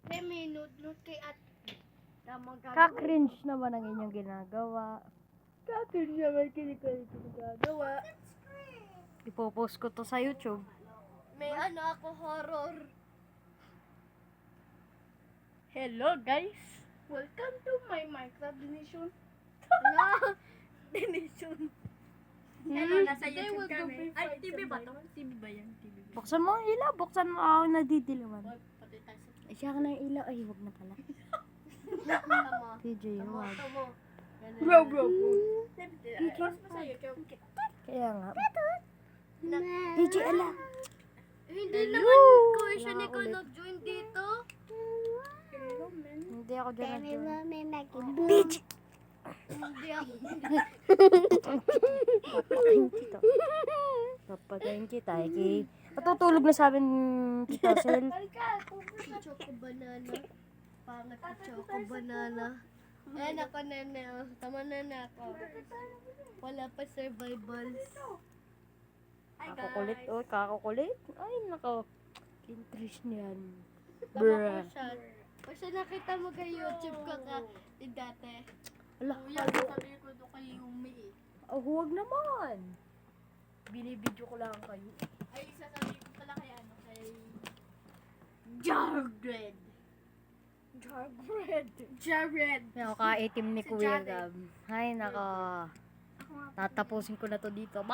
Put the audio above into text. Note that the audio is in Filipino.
May note kay at tamang Ka-cringe naman ang inyong ginagawa. Ka-cringe naman ginagawa. Ipopost ko to sa YouTube. May ako horror. Hello guys. Welcome to my Minecraft donation. Donation. Hello, nasa YouTube kami. Ay, TV ba to? TV ba yan? TV ba? Buksan mo ang ilaw. Buksan mo ako nadidilawan. Pati tayo sa Ay, siya ka na yung ilaw. Ay, huwag na pala. tama. TJ, huwag. Tama. Bro. Post mo sa YouTube. Kaya nga. TJ, ala. Hindi naman ko siya ni Nakakakulit. nag-join dito. Hindi ako dyan nag-join. Bitch! Hindi ako. Papatayin kita. Papatayin kita. Patutulog na sa amin, Tita Sel. Choco banana. Pangat na choco banana. Ayan ako nene. Tama na ako. Wala pa survivals. Kakukulit. Oh, kakukulit. Ay, nako. Interest niyan. Tama Bruh. ko siya. O siya nakita mo kay YouTube ko ka dati. Ala, Kuya, sasabihin ko doon kay Yumi. oh, huwag naman. Binibidyo ko lang kayo. Ay, sasabihin ko pala kay kay Jared. Jared. Yung ka-itim ni Si Kuya Jared. Gab. Ay, nako. Tatapusin ko na to dito.